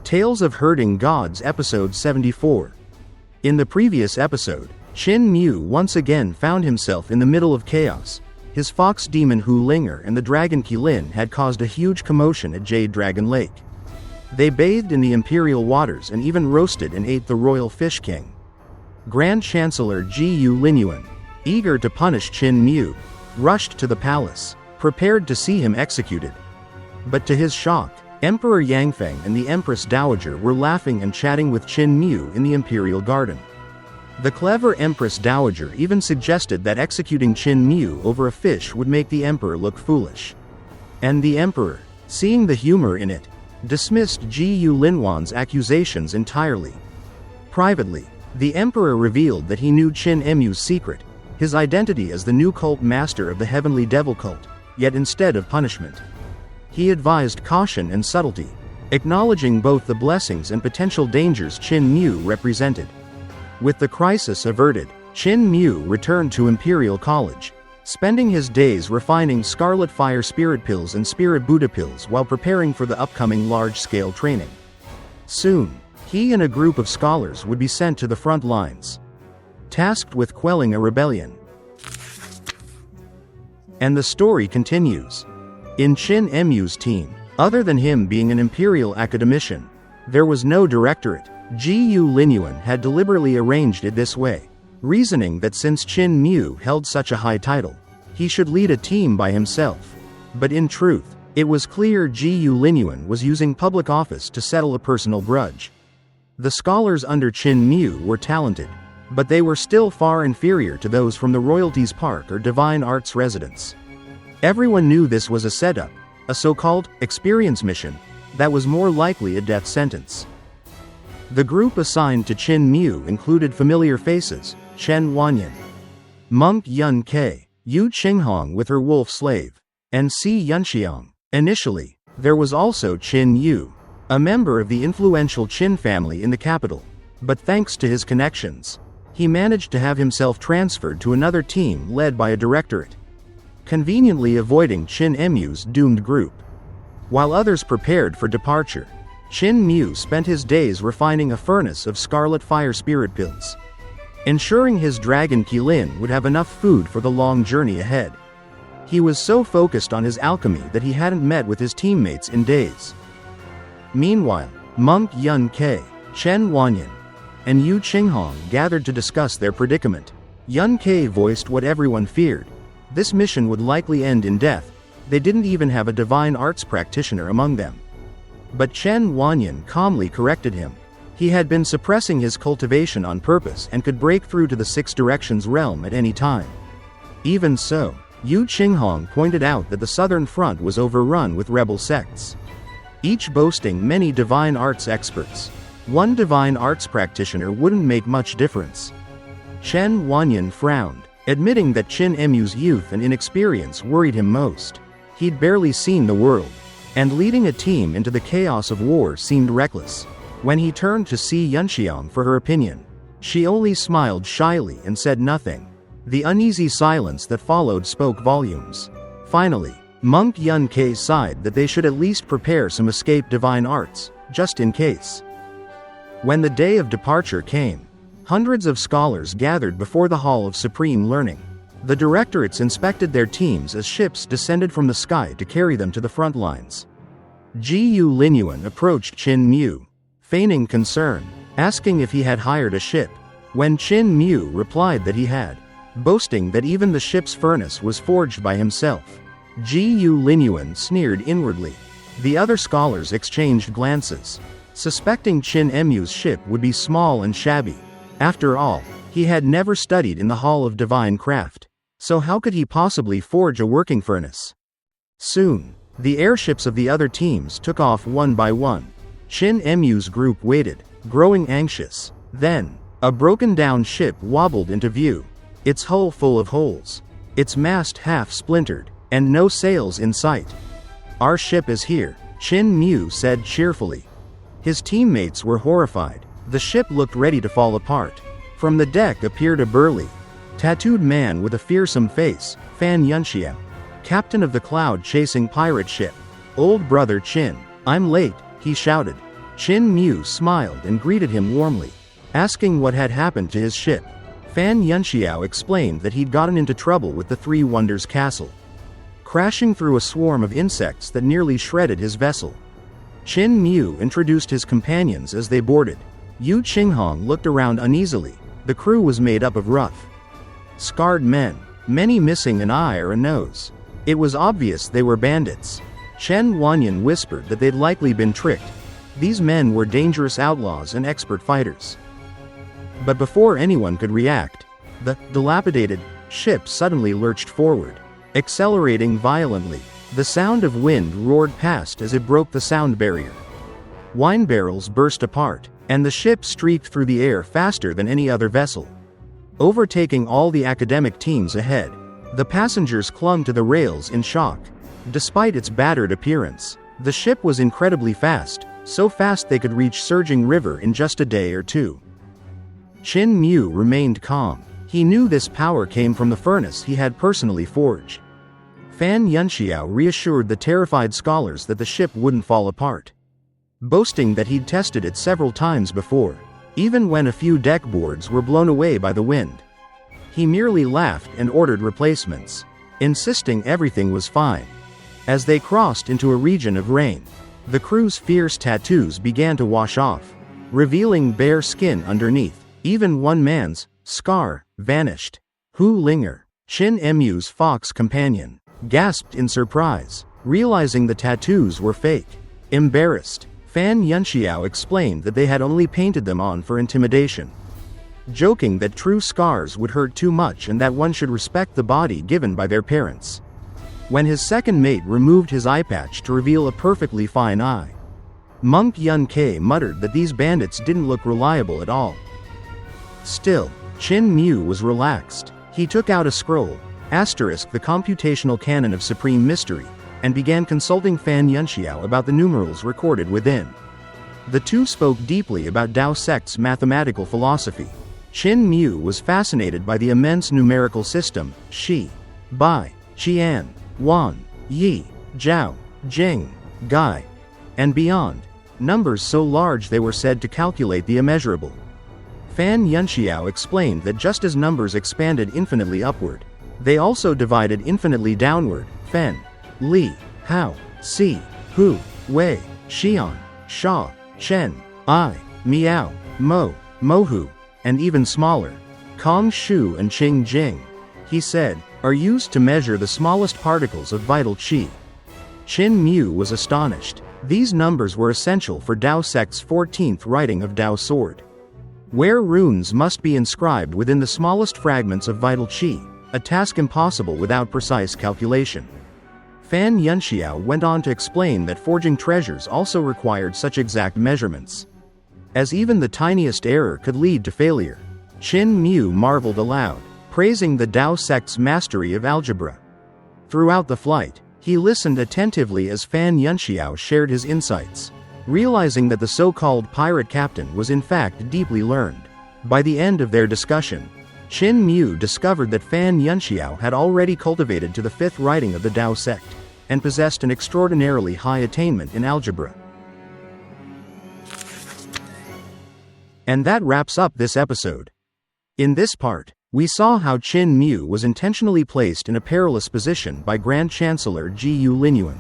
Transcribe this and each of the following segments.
Tales of Herding Gods Episode 74. In the previous episode, Qin Mu once again found himself in the middle of chaos. His fox demon Hu Ling'er and the dragon Qilin had caused a huge commotion at Jade Dragon Lake. They bathed in the imperial waters and even roasted and ate the royal fish king. Grand Chancellor Gu Linuan, eager to punish Qin Mu, rushed to the palace, prepared to see him executed. But to his shock, Emperor Yanfeng and the Empress Dowager were laughing and chatting with Qin Mu in the Imperial Garden. The clever Empress Dowager even suggested that executing Qin Mu over a fish would make the emperor look foolish. And the emperor, seeing the humor in it, dismissed Gu Linuan's accusations entirely. Privately, the emperor revealed that he knew Qin Mu's secret, his identity as the new cult master of the heavenly devil cult, yet instead of punishment, he advised caution and subtlety, acknowledging both the blessings and potential dangers Qin Mu represented. With the crisis averted, Qin Mu returned to Imperial College, spending his days refining Scarlet Fire Spirit Pills and Spirit Buddha Pills while preparing for the upcoming large-scale training. Soon, he and a group of scholars would be sent to the front lines, tasked with quelling a rebellion. And the story continues. In Qin Mu's team, other than him being an imperial academician, there was no directorate. Gu Linuan had deliberately arranged it this way, reasoning that since Qin Mu held such a high title, he should lead a team by himself. But in truth, it was clear Gu Linuan was using public office to settle a personal grudge. The scholars under Qin Mu were talented, but they were still far inferior to those from the royalties' park or divine arts residence. Everyone knew this was a setup, a so-called experience mission, that was more likely a death sentence. The group assigned to Qin Mu included familiar faces: Chen Wanyan, Monk Yun Ke, Yu Qinghong with her wolf slave, and xianxia. Initially, there was also Qin Yu, a member of the influential Qin family in the capital, but thanks to his connections, he managed to have himself transferred to another team led by a directorate, conveniently avoiding Qin Mu's doomed group. While others prepared for departure, Qin Mu spent his days refining a furnace of Scarlet Fire Spirit Pills, ensuring his dragon Qilin would have enough food for the long journey ahead. He was so focused on his alchemy that he hadn't met with his teammates in days. Meanwhile, Monk Yun Ke, Chen Wanyan, and Yu Qinghong gathered to discuss their predicament. Yun Ke voiced what everyone feared: this mission would likely end in death. They didn't even have a divine arts practitioner among them. But Chen Wanyan calmly corrected him. He had been suppressing his cultivation on purpose and could break through to the Six Directions realm at any time. Even so, Yu Qinghong pointed out that the southern front was overrun with rebel sects, each boasting many divine arts experts. One divine arts practitioner wouldn't make much difference. Chen Wanyan frowned, admitting that Qin Mu's youth and inexperience worried him most. He'd barely seen the world, and leading a team into the chaos of war seemed reckless. When he turned to xianxia for her opinion, she only smiled shyly and said nothing. The uneasy silence that followed spoke volumes. Finally, Monk Yun Ke sighed that they should at least prepare some escape divine arts, just in case. When the day of departure came, hundreds of scholars gathered before the Hall of Supreme Learning. The directorates inspected their teams as ships descended from the sky to carry them to the front lines. Gu Linuan approached Qin Mu, feigning concern, asking if he had hired a ship. When Qin Mu replied that he had, boasting that even the ship's furnace was forged by himself, Gu Linuan sneered inwardly. The other scholars exchanged glances, suspecting Qin Mu's ship would be small and shabby. After all, he had never studied in the Hall of Divine Craft, so how could he possibly forge a working furnace? Soon, the airships of the other teams took off one by one. Qin Mu's group waited, growing anxious. Then, a broken-down ship wobbled into view, its hull full of holes, its mast half splintered, and no sails in sight. "Our ship is here," Qin Mu said cheerfully. His teammates were horrified. The ship looked ready to fall apart. From the deck appeared a burly, tattooed man with a fearsome face, Fan Yunxian, captain of the cloud-chasing pirate ship. "Old brother Qin, I'm late," he shouted. Qin Mu smiled and greeted him warmly, asking what had happened to his ship. Fan Yunxiao explained that he'd gotten into trouble with the Three Wonders Castle, crashing through a swarm of insects that nearly shredded his vessel. Qin Mu introduced his companions as they boarded. Yu Qinghong looked around uneasily. The crew was made up of rough, scarred men, many missing an eye or a nose. It was obvious they were bandits. Chen Wanyan whispered that they'd likely been tricked. These men were dangerous outlaws and expert fighters. But before anyone could react, the dilapidated ship suddenly lurched forward, accelerating violently. The sound of wind roared past as it broke the sound barrier. Wine barrels burst apart, and the ship streaked through the air faster than any other vessel, overtaking all the academic teams ahead. The passengers clung to the rails in shock. Despite its battered appearance, the ship was incredibly fast, so fast they could reach Surging River in just a day or two. Qin Mu remained calm. He knew this power came from the furnace he had personally forged. Fan Yunxiao reassured the terrified scholars that the ship wouldn't fall apart, boasting that he'd tested it several times before, even when a few deck boards were blown away by the wind. He merely laughed and ordered replacements, insisting everything was fine. As they crossed into a region of rain, the crew's fierce tattoos began to wash off, revealing bare skin underneath. Even one man's scar vanished. Hu Ling'er, Qin Mu's fox companion, gasped in surprise, realizing the tattoos were fake. Embarrassed, Fan Yunxiao explained that they had only painted them on for intimidation, joking that true scars would hurt too much and that one should respect the body given by their parents. When his second mate removed his eye patch to reveal a perfectly fine eye, Monk Yun Ke muttered that these bandits didn't look reliable at all. Still, Qin Mu was relaxed. He took out a scroll, the computational canon of supreme mystery, and began consulting Fan Yunxiao about the numerals recorded within. The two spoke deeply about Dao sect's mathematical philosophy. Qin Mu was fascinated by the immense numerical system, Shi, Bai, Qian, Wan, Yi, Zhao, Jing, Gai, and beyond, numbers so large they were said to calculate the immeasurable. Fan Yunxiao explained that just as numbers expanded infinitely upward, they also divided infinitely downward. Fen, Li, Hao, Si, Hu, Wei, Xian, Sha, Chen, I, Miao, Mo, Mohu, and even smaller, Kong Shu and Qing Jing, he said, are used to measure the smallest particles of vital qi. Qin Mu was astonished. These numbers were essential for Dao sect's 14th writing of Dao Sword, where runes must be inscribed within the smallest fragments of vital qi, a task impossible without precise calculation. Fan Yunxiao went on to explain that forging treasures also required such exact measurements, as even the tiniest error could lead to failure. Qin Mu marveled aloud, praising the Dao sect's mastery of algebra. Throughout the flight, he listened attentively as Fan Yunxiao shared his insights, realizing that the so-called pirate captain was in fact deeply learned. By the end of their discussion, Qin Mu discovered that Fan Yunxiao had already cultivated to the 5th writing of the Dao sect, and possessed an extraordinarily high attainment in algebra. And that wraps up this episode. In this part, we saw how Qin Mu was intentionally placed in a perilous position by Grand Chancellor Gu Linuan,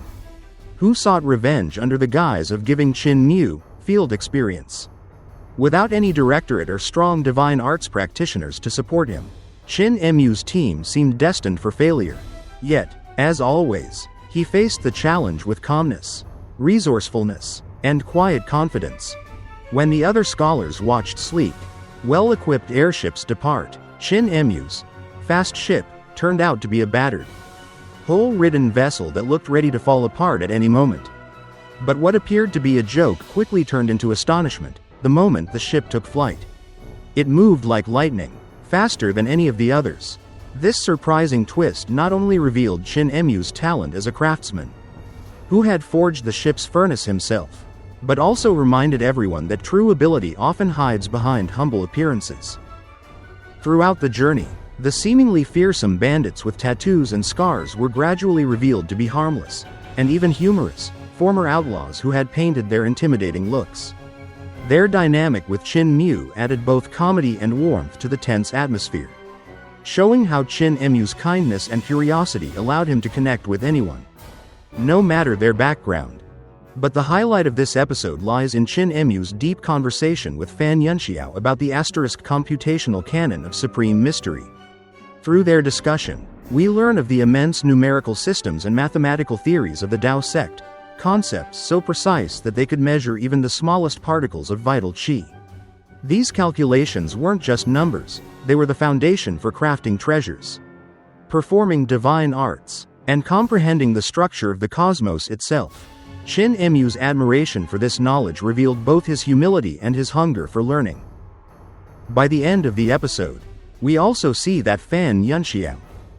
who sought revenge under the guise of giving Qin Mu field experience. Without any directorate or strong divine arts practitioners to support him, Qin Mu's team seemed destined for failure. Yet, as always, he faced the challenge with calmness, resourcefulness, and quiet confidence. When the other scholars watched sleek, well-equipped airships depart, Qin Mu's fast ship turned out to be a battered, hull-ridden vessel that looked ready to fall apart at any moment. But what appeared to be a joke quickly turned into astonishment the moment the ship took flight. It moved like lightning, faster than any of the others. This surprising twist not only revealed Qin Mu's talent as a craftsman, who had forged the ship's furnace himself, but also reminded everyone that true ability often hides behind humble appearances. Throughout the journey, the seemingly fearsome bandits with tattoos and scars were gradually revealed to be harmless, and even humorous, former outlaws who had painted their intimidating looks. Their dynamic with Qin Mu added both comedy and warmth to the tense atmosphere, showing how Qin Mu's kindness and curiosity allowed him to connect with anyone, no matter their background. But the highlight of this episode lies in Qin Mu's deep conversation with Fan Yunxiao about the asterisk computational canon of supreme mystery. Through their discussion, we learn of the immense numerical systems and mathematical theories of the Tao sect, concepts so precise that they could measure even the smallest particles of vital qi. These calculations weren't just numbers, they were the foundation for crafting treasures, performing divine arts, and comprehending the structure of the cosmos itself. Qin Mu's admiration for this knowledge revealed both his humility and his hunger for learning. By the end of the episode, we also see that Fan Yunxiao,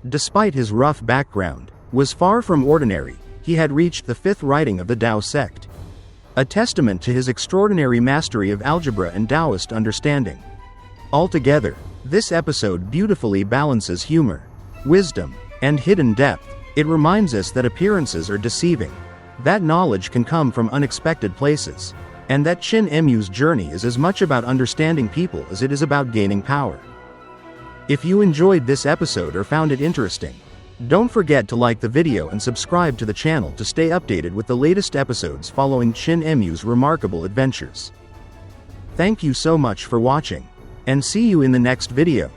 despite his rough background, was far from ordinary. He had reached the 5th writing of the Tao sect, a testament to his extraordinary mastery of algebra and Taoist understanding. Altogether, this episode beautifully balances humor, wisdom, and hidden depth. It reminds us that appearances are deceiving, that knowledge can come from unexpected places, and that Qin Mu's journey is as much about understanding people as it is about gaining power. If you enjoyed this episode or found it interesting, don't forget to like the video and subscribe to the channel to stay updated with the latest episodes following Qin Mu's remarkable adventures. Thank you so much for watching, and see you in the next video.